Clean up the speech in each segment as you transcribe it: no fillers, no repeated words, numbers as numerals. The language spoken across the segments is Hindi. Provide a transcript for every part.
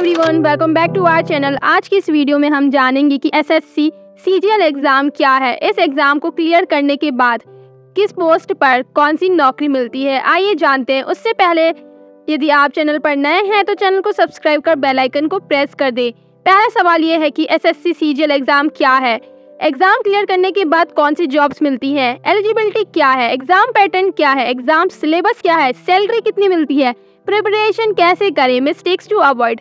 Everyone, welcome back to our channel. आज की इस वीडियो में हम जानेंगे कि एसएससी सीजीएल एग्ज़ाम क्या है। इस एग्ज़ाम को क्लियर करने के बाद किस पोस्ट पर कौन सी नौकरी मिलती है, आइए जानते हैं। उससे पहले यदि आप चैनल पर नए हैं तो चैनल को सब्सक्राइब कर बेल आइकन को प्रेस कर दें। पहला सवाल ये है कि एसएससी सीजीएल एग्ज़ाम क्या है। एग्ज़ाम क्लियर करने के बाद कौन सी जॉब्स मिलती हैं, एलिजिबिलिटी क्या है, एग्ज़ाम पैटर्न क्या है, एग्ज़ाम सिलेबस क्या है, सैलरी कितनी मिलती है, प्रिपरेशन कैसे करें, मिस्टेक्स टू अवॉइड।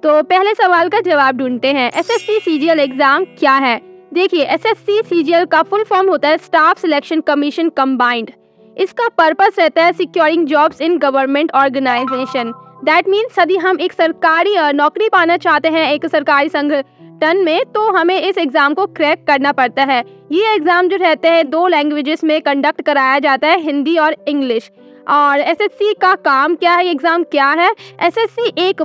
तो पहले सवाल का जवाब ढूंढते हैं। एसएससी सीजीएल एग्ज़ाम क्या है। देखिए, एसएससी सीजीएल का फुल फॉर्म होता है स्टाफ सिलेक्शन कमीशन कंबाइंड। इसका पर्पस रहता है securing jobs in government organization. That means यदि हम एक सरकारी नौकरी पाना चाहते हैं एक सरकारी संगठन में, तो हमें इस एग्ज़ाम को क्रैक करना पड़ता है। ये एग्ज़ाम जो रहते हैं 2 लैंग्वेजेस में कंडक्ट कराया जाता है, हिंदी और इंग्लिश। और एसएससी का काम क्या है, एग्ज़ाम क्या है। एसएससी एक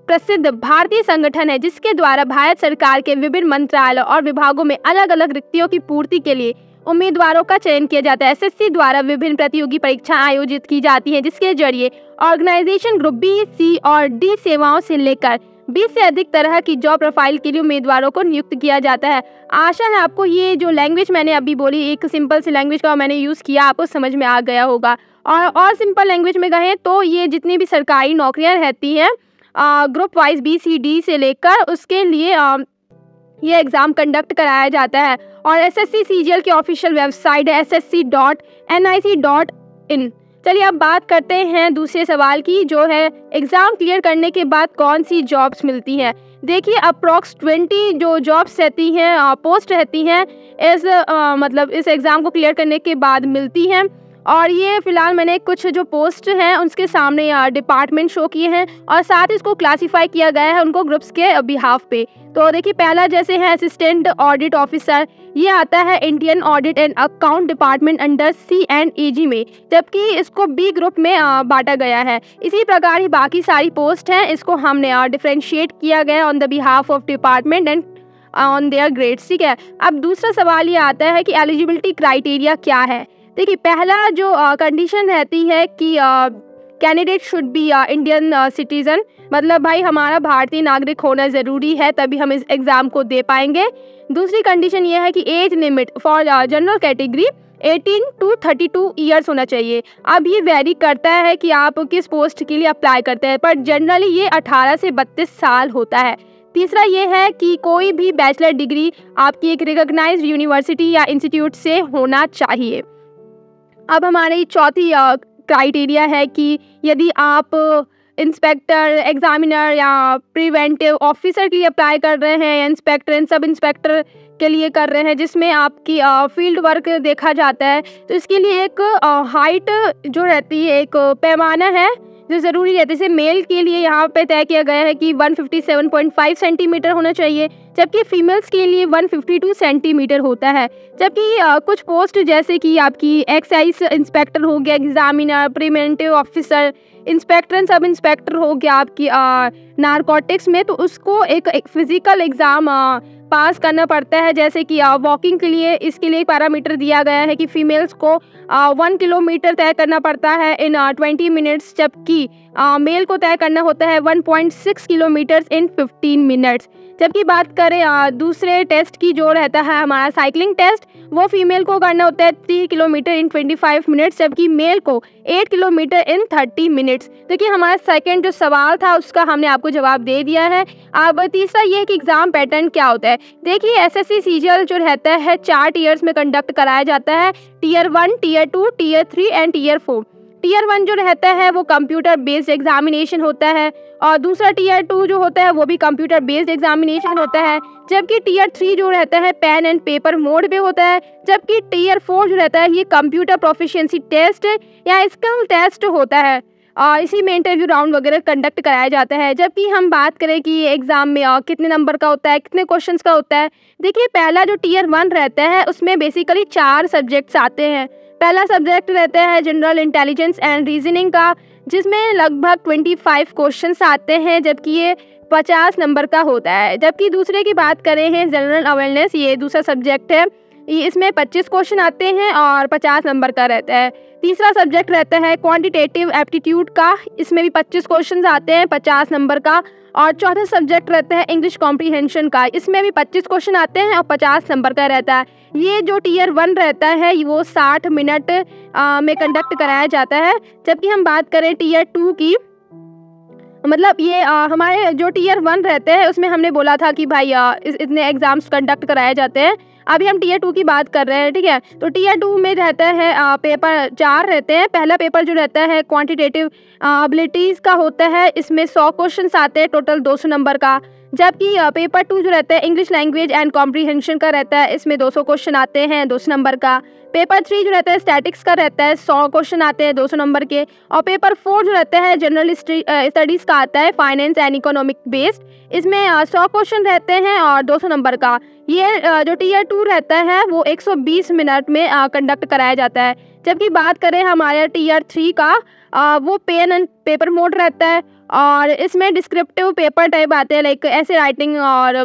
प्रसिद्ध भारतीय संगठन है जिसके द्वारा भारत सरकार के विभिन्न मंत्रालयों और विभागों में अलग अलग रिक्तियों की पूर्ति के लिए उम्मीदवारों का चयन किया जाता है। एसएससी द्वारा विभिन्न प्रतियोगी परीक्षाएं आयोजित की जाती हैं जिसके जरिए ऑर्गेनाइजेशन ग्रुप बी, सी और डी सेवाओं से लेकर 20 से अधिक तरह की जॉब प्रोफाइल के लिए उम्मीदवारों को नियुक्त किया जाता है। आशा है आपको ये जो लैंग्वेज मैंने अभी बोली, एक सिंपल सी लैंग्वेज का मैंने यूज़ किया, आपको समझ में आ गया होगा। और सिंपल लैंग्वेज में कहें तो ये जितनी भी सरकारी नौकरियां रहती हैं ग्रुप वाइज बी, सी, डी से लेकर, उसके लिए ये एग्ज़ाम कंडक्ट कराया जाता है। और एसएससी सीजीएल की ऑफिशियल वेबसाइट है ssc.nic.in। चलिए अब बात करते हैं दूसरे सवाल की, जो है एग्ज़ाम क्लियर करने के बाद कौन सी जॉब्स मिलती हैं। देखिए, अप्रॉक्स 20 जो जॉब्स रहती हैं, पोस्ट रहती हैं इस एग्ज़ाम को क्लियर करने के बाद मिलती हैं। और ये फ़िलहाल मैंने कुछ जो पोस्ट हैं उसके सामने डिपार्टमेंट शो किए हैं और साथ ही इसको क्लासीफाई किया गया है उनको ग्रुप्स के बिहाफ पे। तो देखिए, पहला जैसे है असिस्टेंट ऑडिट ऑफिसर, ये आता है Indian audit and account department under CNAG में, जबकि इसको बी ग्रुप में बांटा गया है। इसी प्रकार ही बाकी सारी पोस्ट हैं, इसको हमने डिफ्रेंशिएट किया गया on the behalf of department and on their grades. ठीक है, अब दूसरा सवाल ये आता है कि एलिजिबिलिटी क्राइटेरिया क्या है। देखिए, पहला जो कंडीशन रहती है कि candidate should be Indian citizen, मतलब भाई हमारा भारतीय नागरिक होना ज़रूरी है, तभी हम इस एग्ज़ाम को दे पाएंगे। दूसरी कंडीशन ये है कि age limit for general category 18 to 32 years होना चाहिए। अब ये वेरी करता है कि आप किस पोस्ट के लिए अप्लाई करते हैं, पर जनरली ये 18 से 32 साल होता है। तीसरा ये है कि कोई भी बैचलर डिग्री आपकी एक रिकॉग्नाइज्ड यूनिवर्सिटी या इंस्टीट्यूट से होना चाहिए। अब हमारी चौथी क्राइटेरिया है कि यदि आप इंस्पेक्टर, एग्जामिनर या प्रिवेंटिव ऑफिसर के लिए अप्लाई कर रहे हैं, या इंस्पेक्टर एंड सब इंस्पेक्टर के लिए कर रहे हैं जिसमें आपकी फील्ड वर्क देखा जाता है, तो इसके लिए एक हाइट जो रहती है, एक पैमाना है जो ज़रूरी रहती है। जैसे मेल के लिए यहाँ पे तय किया गया है कि 157.5 सेंटीमीटर होना चाहिए, जबकि फीमेल्स के लिए 152 सेंटीमीटर होता है। जबकि कुछ पोस्ट जैसे कि आपकी एक्साइज इंस्पेक्टर हो गया, examiner, preventive officer, inspector and sub inspector हो गया आपकी नारकोटिक्स में, तो उसको एक फिज़िकल एग्ज़ाम पास करना पड़ता है। जैसे कि वॉकिंग के लिए इसके लिए एक पैरामीटर दिया गया है कि फ़ीमेल्स को 1 किलोमीटर तय करना पड़ता है इन 20 मिनट्स, जबकि मेल को तय करना होता है 1.6 किलोमीटर्स इन 15 मिनट्स। जबकि बात करें दूसरे टेस्ट की, जो रहता है हमारा साइकिलिंग टेस्ट, वो फीमेल को करना होता है 3 किलोमीटर इन 25 मिनट्स, जबकि मेल को 8 किलोमीटर इन 30 मिनट्स। देखिए, हमारा सेकंड जो सवाल था उसका हमने आपको जवाब दे दिया है। अब तीसरा ये है कि एग्ज़ाम पैटर्न क्या होता है। देखिए, एसएससी सीजीएल जो रहता है 4 टीयर्स में कंडक्ट कराया जाता है, tier 1, tier 2, tier 3 and tier 4। Tier 1 जो रहता है वो कंप्यूटर बेस्ड एग्जामिनेशन होता है, और दूसरा टीयर 2 जो होता है वो भी कंप्यूटर बेस्ड एग्जामिनेशन होता है, जबकि टीयर 3 जो रहता है पेन एंड पेपर मोड पे होता है, जबकि टीयर 4 जो रहता है ये कंप्यूटर प्रोफिशिएंसी टेस्ट या स्किल टेस्ट होता है। इसी में इंटरव्यू राउंड वगैरह कंडक्ट कराया जाता है। जबकि हम बात करें कि एग्ज़ाम में कितने नंबर का होता है, कितने क्वेश्चंस का होता है। देखिए, पहला जो टीयर 1 रहता है उसमें बेसिकली 4 सब्जेक्ट्स आते हैं। पहला सब्जेक्ट रहता है जनरल इंटेलिजेंस एंड रीजनिंग का, जिसमें लगभग 25 क्वेश्चंस आते हैं, जबकि ये 50 नंबर का होता है। जबकि दूसरे की बात करें हैं जनरल अवेयरनेस, ये दूसरा सब्जेक्ट है, ये इसमें 25 क्वेश्चन आते हैं और 50 नंबर का रहता है। तीसरा सब्जेक्ट रहता है क्वांटिटेटिव एप्टीट्यूड का, इसमें भी 25 क्वेश्चन आते हैं 50 नंबर का। और चौथा सब्जेक्ट रहता है इंग्लिश कॉम्प्रीहेंशन का, इसमें भी 25 क्वेश्चन आते हैं और 50 नंबर का रहता है। ये जो टीयर 1 रहता है वो 60 मिनट में कंडक्ट कराया जाता है। जबकि हम बात करें टीयर 2 की, मतलब ये हमारे जो टीयर 1 रहते हैं उसमें हमने बोला था कि भाई इतने एग्ज़ाम्स कंडक्ट कराए जाते हैं। अभी हम टीयर 2 की बात कर रहे हैं, ठीक है। तो टीयर 2 में रहता है पेपर 4 रहते हैं। पहला पेपर जो रहता है क्वांटिटेटिव एबिलिटीज़ का होता है, इसमें 100 क्वेश्चन आते हैं टोटल 200 नंबर का। जबकि पेपर 2 जो रहता है इंग्लिश लैंग्वेज एंड कॉम्प्रीहेंशन का रहता है, इसमें 200 क्वेश्चन आते हैं 200 नंबर का। पेपर 3 जो रहता है स्टैटिक्स का रहता है, 100 क्वेश्चन आते हैं 200 नंबर के। और पेपर 4 जो रहता है जनरल स्टडीज़ का आता है, फाइनेंस एंड इकोनॉमिक बेस्ड, इसमें 100 क्वेश्चन रहते हैं और 200 नंबर का। ये जो टीयर 2 रहता है वो 120 मिनट में कंडक्ट कराया जाता है। जबकि बात करें हमारे टीयर 3 का, वो पेन एंड पेपर मोड रहता है और इसमें डिस्क्रिप्टिव पेपर टाइप आते हैं, लाइक ऐसे राइटिंग और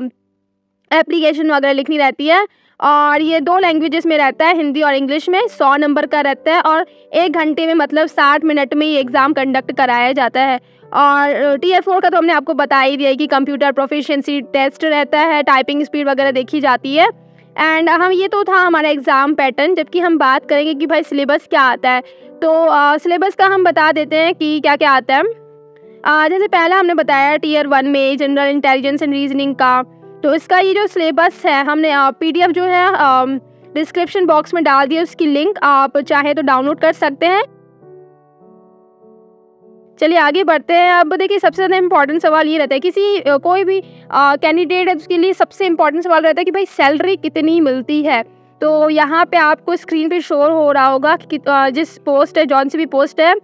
एप्लीकेशन वगैरह लिखनी रहती है। और ये 2 लैंग्वेजेस में रहता है, हिंदी और इंग्लिश में। 100 नंबर का रहता है और 1 घंटे में मतलब 60 मिनट में ये एग्ज़ाम कंडक्ट कराया जाता है। और टीयर 4 का तो हमने आपको बता ही दिया कि कंप्यूटर प्रोफिशिएंसी टेस्ट रहता है, टाइपिंग स्पीड वगैरह देखी जाती है। एंड हम ये तो था हमारा एग्ज़ाम पैटर्न। जबकि हम बात करेंगे कि भाई सिलेबस क्या आता है, तो सिलेबस का हम बता देते हैं कि क्या क्या आता है। जैसे पहला हमने बताया टीयर 1 में जनरल इंटेलिजेंस एंड रीजनिंग का, तो इसका ये जो सिलेबस है हमने PDF जो है डिस्क्रिप्शन बॉक्स में डाल दिया, उसकी लिंक आप चाहे तो डाउनलोड कर सकते हैं। चलिए आगे बढ़ते हैं। अब देखिए सबसे ज़्यादा इम्पोर्टेंट सवाल ये रहता है, किसी कोई भी कैंडिडेट है उसके लिए सबसे इम्पोर्टेंट सवाल रहता है कि भाई सैलरी कितनी मिलती है। तो यहाँ पे आपको स्क्रीन पे शो हो रहा होगा कि जिस पोस्ट है, जौन सी भी पोस्ट है,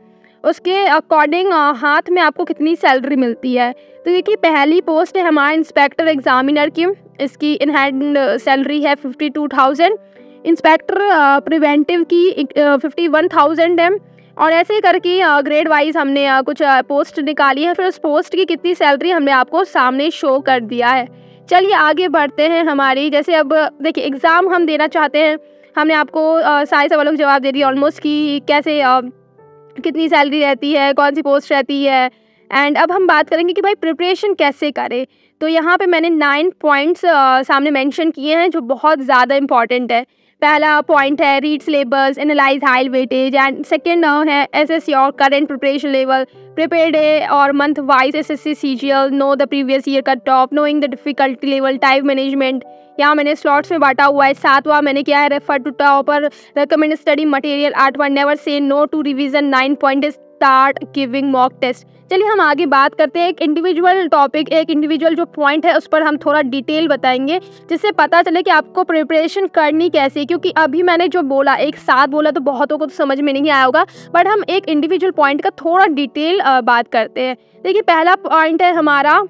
उसके अकॉर्डिंग हाथ में आपको कितनी सैलरी मिलती है। तो देखिए पहली पोस्ट है हमारा इंस्पेक्टर एग्जामिनर की, इसकी इन हैंड सैलरी है 52,000। इंस्पेक्टर प्रिवेंटिव की 51,000 है। और ऐसे ही करके ग्रेड वाइज हमने कुछ पोस्ट निकाली है, फिर उस पोस्ट की कितनी सैलरी हमने आपको सामने शो कर दिया है। चलिए आगे बढ़ते हैं हमारी। जैसे अब देखिए एग्ज़ाम हम देना चाहते हैं, हमने आपको सारे सवालों के जवाब दे दिए ऑलमोस्ट कि कैसे कितनी सैलरी रहती है, कौन सी पोस्ट रहती है। एंड अब हम बात करेंगे कि भाई प्रिपरेशन कैसे करें। तो यहाँ पे मैंने 9 पॉइंट्स सामने मेंशन किए हैं जो बहुत ज़्यादा इंपॉर्टेंट है। पहला पॉइंट है read syllabus, analyse high weightage. And second है assess your current preparation level, prepare day और month wise SSC CGL, know the previous year cut off, knowing the difficulty level, time management. यहाँ मैंने स्लॉट्स में बांटा हुआ है। 7वां मैंने क्या है, refer to topper, recommend study material. 8वां never say no to revision. 9 point start giving mock test. चलिए हम आगे बात करते हैं एक इंडिविजुअल टॉपिक, एक इंडिविजुअल जो पॉइंट है उस पर हम थोड़ा डिटेल बताएंगे, जिससे पता चले कि आपको प्रिपरेशन करनी कैसे। क्योंकि अभी मैंने जो बोला एक साथ बोला तो बहुतों को तो समझ में नहीं आया होगा, बट हम एक इंडिविजुअल पॉइंट का थोड़ा डिटेल बात करते हैं। देखिए पहला पॉइंट है हमारा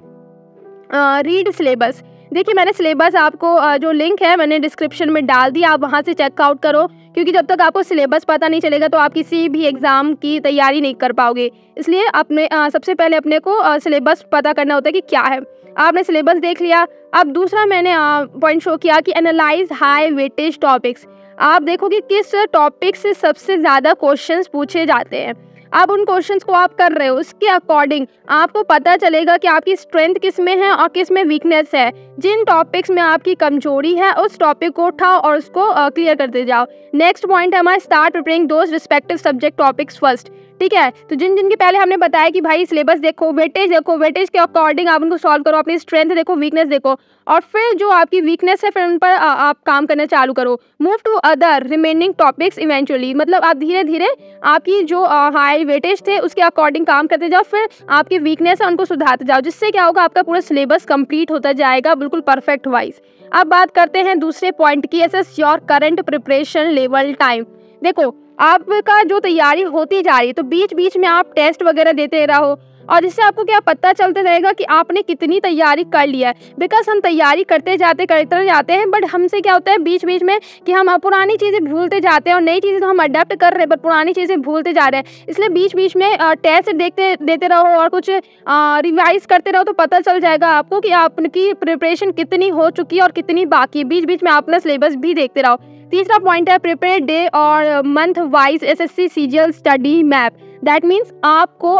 रीड सिलेबस। देखिए मैंने सिलेबस आपको जो लिंक है मैंने डिस्क्रिप्शन में डाल दिया, आप वहाँ से चेकआउट करो। क्योंकि जब तक आपको सिलेबस पता नहीं चलेगा तो आप किसी भी एग्ज़ाम की तैयारी नहीं कर पाओगे। इसलिए अपने सबसे पहले अपने को सिलेबस पता करना होता है कि क्या है। आपने सिलेबस देख लिया। अब दूसरा मैंने पॉइंट शो किया कि एनालाइज हाई वेटेज टॉपिक्स। आप देखोगे किस टॉपिक से सबसे ज़्यादा क्वेश्चंस पूछे जाते हैं। आप उन क्वेश्चंस को आप कर रहे हो, उसके अकॉर्डिंग आपको पता चलेगा कि आपकी स्ट्रेंथ किस में है और किस में वीकनेस है। जिन टॉपिक्स में आपकी कमजोरी है उस टॉपिक को उठाओ और उसको क्लियर करते जाओ। नेक्स्ट पॉइंट है हमारा start preparing those respective subject topics first. ठीक है, तो जिन के पहले हमने बताया कि भाई सिलेबस देखो, वेटेज देखो, वेटेज के अकॉर्डिंग आप उनको सॉल्व करो, अपनी स्ट्रेंथ देखो, वीकनेस देखो, और फिर जो आपकी वीकनेस है फिर उन पर आप काम करना चालू करो। Move to other remaining topics eventually, मतलब आप धीरे धीरे आपकी जो हाई वेटेज थे उसके अकॉर्डिंग काम करते जाओ, फिर आपकी वीकनेस है उनको सुधारते जाओ, जिससे क्या होगा आपका पूरा सिलेबस कंप्लीट होता जाएगा बिल्कुल परफेक्ट वाइज। अब बात करते हैं दूसरे पॉइंट की, assess your current preparation level time. देखो आपका जो तैयारी होती जा रही है तो बीच बीच में आप टेस्ट वगैरह देते रहो, और जिससे आपको क्या पता चलता रहेगा कि आपने कितनी तैयारी कर लिया है। बिकॉज हम तैयारी करते जाते हैं, बट हमसे क्या होता है बीच बीच में कि हम पुरानी चीज़ें भूलते जाते हैं और नई चीज़ें तो हम अडेप्ट कर रहे हैं बट पुरानी चीज़ें भूलते जा रहे हैं। इसलिए बीच बीच में टेस्ट देते रहो और कुछ रिवाइज करते रहो, तो पता चल जाएगा आपको कि आपकी प्रिपरेशन कितनी हो चुकी है और कितनी बाकी। बीच बीच में आप अपना सिलेबस भी देखते रहो। तीसरा पॉइंट है प्रिपेयर डे और month wise SSC CGL study map. That means आपको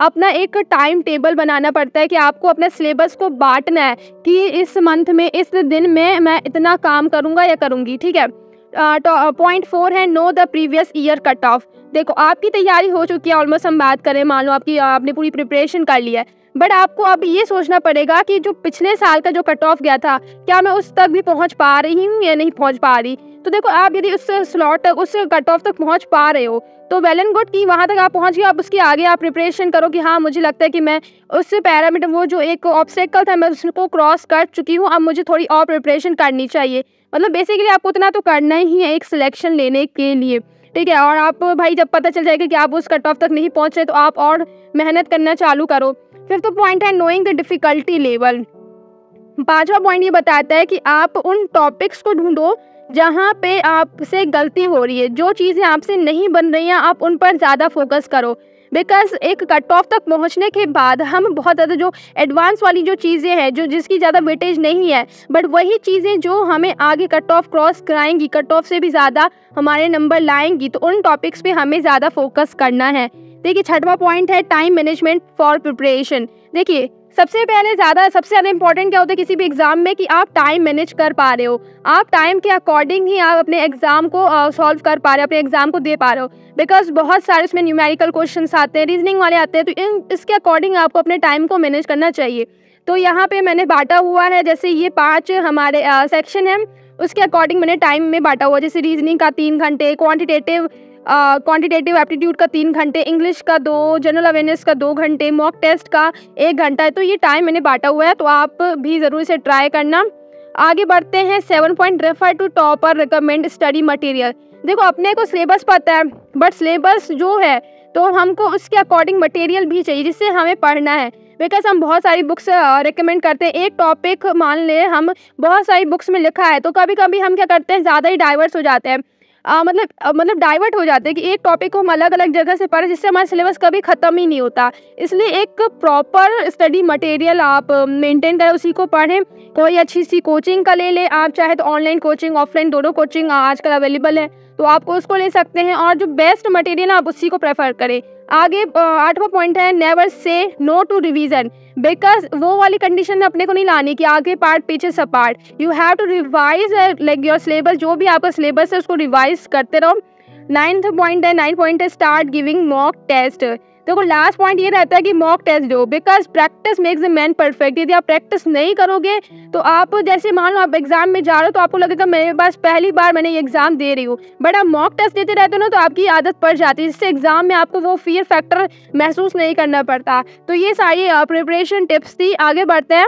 अपना एक टाइम टेबल बनाना पड़ता है कि आपको अपने सिलेबस को बांटना है कि इस मंथ में इस दिन में मैं इतना काम करूँगा या करूँगी, ठीक है। पॉइंट 4 है no the previous year cut of. देखो आपकी तैयारी हो चुकी है, ऑलमोस्ट हम बात करें, मान लो आपने पूरी प्रिपरेशन कर ली है, बट आपको अब ये सोचना पड़ेगा कि जो पिछले साल का जो कट ऑफ गया था क्या मैं उस तक भी पहुंच पा रही हूँ या नहीं पहुंच पा रही। तो देखो आप यदि उस स्लॉट तक, उस कट ऑफ तक पहुंच पा रहे हो तो वेल एंड गुड कि वहाँ तक आप पहुँच गए। आप उसके आगे आप प्रिपरेशन करो कि हाँ मुझे लगता है कि मैं उस पैरामीटर, वो जो एक ऑब्स्टेकल था मैं उसको क्रॉस कर चुकी हूँ, अब मुझे थोड़ी और प्रिपरेशन करनी चाहिए। मतलब बेसिकली आपको उतना तो करना ही है एक सिलेक्शन लेने के लिए, ठीक है। और आप भाई जब पता चल जाएगा कि आप उस कट ऑफ तक नहीं पहुँच रहे तो आप और मेहनत करना चालू करो। फिफ्थ पॉइंट है नोइंग द डिफ़िकल्टी लेवल। पांचवा पॉइंट ये बताता है कि आप उन टॉपिक्स को ढूंढो जहाँ पे आपसे गलती हो रही है, जो चीज़ें आपसे नहीं बन रही हैं आप उन पर ज़्यादा फोकस करो। बिकॉज एक कट ऑफ तक पहुँचने के बाद हम बहुत ज़्यादा जो एडवांस वाली जो चीज़ें हैं, जो जिसकी ज़्यादा वेटेज नहीं है, बट वही चीज़ें जो हमें आगे कट ऑफ क्रॉस कराएंगी, कट ऑफ से भी ज़्यादा हमारे नंबर लाएंगी, तो उन टॉपिक्स पे हमें ज़्यादा फोकस करना है। देखिए छठवां पॉइंट है टाइम मैनेजमेंट फॉर प्रिपरेशन। देखिए सबसे ज़्यादा इंपॉर्टेंट क्या होता है किसी भी एग्ज़ाम में, कि आप टाइम मैनेज कर पा रहे हो, आप टाइम के अकॉर्डिंग ही आप अपने एग्ज़ाम को सॉल्व कर पा रहे हो, अपने एग्ज़ाम को दे पा रहे हो। बिकॉज बहुत सारे इसमें न्यूमेरिकल क्वेश्चंस आते हैं, रीजनिंग वाले आते हैं, तो इसके अकॉर्डिंग आपको अपने टाइम को मैनेज करना चाहिए। तो यहाँ पे मैंने बांटा हुआ है, जैसे ये 5 हमारे सेक्शन है, उसके अकॉर्डिंग मैंने टाइम में बांटा हुआ। जैसे रीजनिंग का 3 घंटे, क्वांटिटेटिव एप्टीट्यूड का 3 घंटे, इंग्लिश का 2, जनरल अवेयरनेस का 2 घंटे, मॉक टेस्ट का 1 घंटा है। तो ये टाइम मैंने बांटा हुआ है, तो आप भी ज़रूर से ट्राई करना। आगे बढ़ते हैं 7 point refer to topper recommend study material. देखो अपने को सिलेबस पता है, बट सिलेबस जो है तो हमको उसके अकॉर्डिंग मटेरियल भी चाहिए जिससे हमें पढ़ना है। बिकॉज हम बहुत सारी बुक्स रिकमेंड करते हैं, एक टॉपिक मान ले हम बहुत सारी बुक्स में लिखा है, तो कभी कभी हम क्या करते हैं ज़्यादा ही डाइवर्स हो जाते हैं, मतलब डाइवर्ट हो जाते हैं कि एक टॉपिक को हम अलग अलग जगह से पढ़ें, जिससे हमारा सिलेबस कभी ख़त्म ही नहीं होता। इसलिए एक प्रॉपर स्टडी मटेरियल आप मेंटेन करें, उसी को पढ़ें। कोई अच्छी सी कोचिंग का ले लें, आप चाहे तो ऑनलाइन कोचिंग, ऑफलाइन दोनों कोचिंग आजकल अवेलेबल है, तो आपको उसको ले सकते हैं, और जो बेस्ट मटेरियल है आप उसी को प्रेफर करें। आगे 8वां पॉइंट है never say no to revision. Because वो वाली कंडीशन अपने को नहीं लानी कि आगे पार्ट पीछे सब part, you have to revise like your syllabus, जो भी आपका सिलेबस है उसको रिवाइज करते रहो। 9 पॉइंट है स्टार्ट गिविंग मॉक टेस्ट। देखो लास्ट पॉइंट ये रहता है कि मॉक टेस्ट दो, because practice makes the man perfect. यदि आप प्रैक्टिस नहीं करोगे तो आप जैसे मान लो आप एग्जाम में जा रहे हो तो आपको लगेगा मेरे पास पहली बार मैंने ये एग्जाम दे रही हूँ, बट आप मॉक टेस्ट देते रहते हो ना तो आपकी आदत पड़ जाती है, जिससे एग्जाम में आपको वो फियर फैक्टर महसूस नहीं करना पड़ता। तो ये सारी प्रिपरेशन टिप्स थी। आगे बढ़ते हैं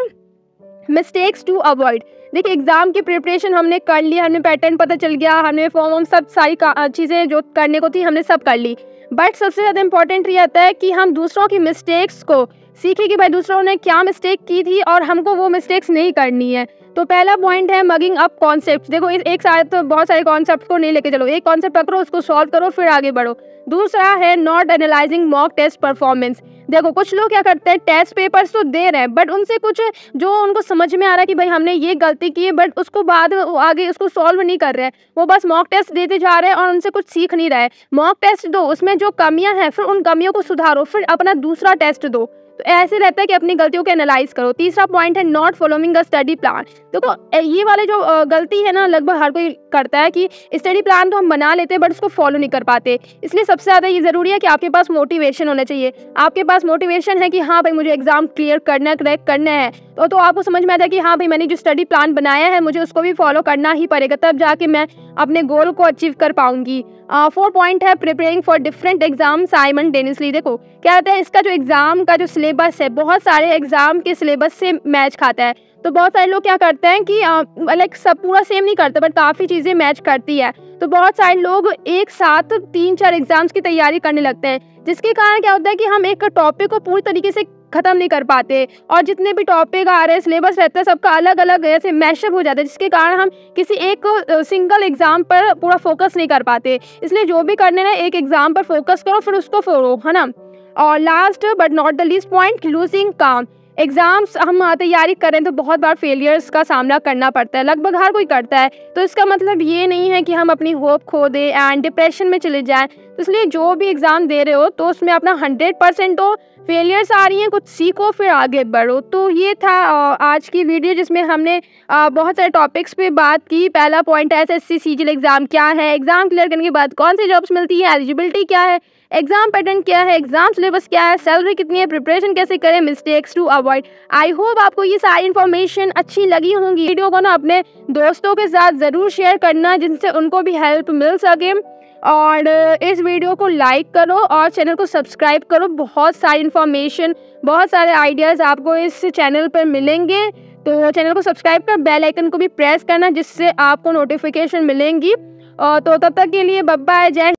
मिस्टेक्स टू अवॉइड। देखिए एग्जाम की प्रिपरेशन हमने कर ली, हमें पैटर्न पता चल गया, हमने फॉर्म सब सारी चीज़ें जो करने को थी हमने सब कर ली, बट सबसे ज़्यादा इंपॉर्टेंट ये आता है कि हम दूसरों की मिस्टेक्स को सीखें कि भाई दूसरों ने क्या मिस्टेक की थी और हमको वो मिस्टेक्स नहीं करनी है। तो पहला पॉइंट है मगिंग अप कॉन्सेप्ट। देखो एक साथ तो बहुत सारे कॉन्सेप्ट को नहीं लेके चलो, एक कॉन्सेप्ट पकड़ो, उसको सॉल्व करो, फिर आगे बढ़ो। दूसरा है not analysing mock test performance. देखो कुछ लोग क्या करते हैं, टेस्ट पेपर्स तो दे रहे हैं बट उनसे कुछ जो उनको समझ में आ रहा है कि भाई हमने ये गलती की है, बट उसको बाद आगे उसको सॉल्व नहीं कर रहे हैं, वो बस मॉक टेस्ट देते जा रहे हैं और उनसे कुछ सीख नहीं रहे। मॉक टेस्ट दो, उसमें जो कमियां हैं फिर उन कमियों को सुधारो, फिर अपना दूसरा टेस्ट दो। तो ऐसे रहता है कि अपनी गलतियों को एनालाइज करो। तीसरा पॉइंट है not following a study plan. देखो ये वाले जो गलती है ना लगभग हर कोई करता है कि स्टडी प्लान तो हम बना लेते हैं बट उसको फॉलो नहीं कर पाते। इसलिए सबसे ज़्यादा ये ज़रूरी है कि आपके पास मोटिवेशन होना चाहिए। आपके पास मोटिवेशन है कि हाँ भाई मुझे एग्जाम क्लियर करना है, क्रैक करना है, तो आपको समझ में आता है कि हाँ भाई मैंने जो स्टडी प्लान बनाया है मुझे उसको भी फॉलो करना ही पड़ेगा, तब जाके मैं अपने गोल को अचीव कर पाऊंगी। 4 पॉइंट है preparing for different exam simultaneously. देखो क्या होता है, इसका जो एग्जाम का जो सिलेबस है बहुत सारे एग्जाम के सिलेबस से मैच खाता है। तो बहुत सारे लोग क्या करते हैं कि लाइक सब पूरा सेम नहीं करते बट काफ़ी चीज़ें मैच करती है। तो बहुत सारे लोग एक साथ 3-4 एग्जाम्स की तैयारी करने लगते हैं, जिसके कारण क्या होता है कि हम एक टॉपिक को पूरी तरीके से ख़त्म नहीं कर पाते, और जितने भी टॉपिक आ रहे हैं सिलेबस रहता है सबका अलग अलग ऐसे मैशअप हो जाता है, जिसके कारण हम किसी एक सिंगल एग्जाम पर पूरा फोकस नहीं कर पाते। इसलिए जो भी करने ना एक एग्जाम पर फोकस करो फिर उसको फॉलो, है ना। और last but not the least point losing काम। एग्ज़ाम्स हम तैयारी करें तो बहुत बार फेलियर्स का सामना करना पड़ता है, लगभग हर कोई करता है। तो इसका मतलब ये नहीं है कि हम अपनी होप खो दें एंड डिप्रेशन में चले जाएँ। तो इसलिए जो भी एग्ज़ाम दे रहे हो तो उसमें अपना 100% दो, फेलियर्स आ रही हैं कुछ सीखो फिर आगे बढ़ो। तो ये था आज की वीडियो जिसमें हमने बहुत सारे टॉपिक्स पे बात की। पहला पॉइंट है एसएससी सीजीएल एग्ज़ाम क्या है, एग्ज़ाम क्लियर करने के बाद कौन सी जॉब्स मिलती है, एलिजिबिलिटी क्या है, एग्जाम पैटर्न क्या है, एग्जाम सिलेबस क्या है, सैलरी कितनी है, प्रिपरेशन कैसे करें, mistakes to avoid. I hope आपको ये सारी इन्फॉर्मेशन अच्छी लगी होंगी। वीडियो को ना अपने दोस्तों के साथ ज़रूर शेयर करना जिनसे उनको भी हेल्प मिल सके, और इस वीडियो को लाइक करो और चैनल को सब्सक्राइब करो। बहुत सारी इन्फॉर्मेशन, बहुत सारे आइडियाज़ आपको इस चैनल पर मिलेंगे। तो चैनल को सब्सक्राइब कर बेल आइकन को भी प्रेस करना जिससे आपको नोटिफिकेशन मिलेंगी। तो तब तक के लिए बाय बाय, जय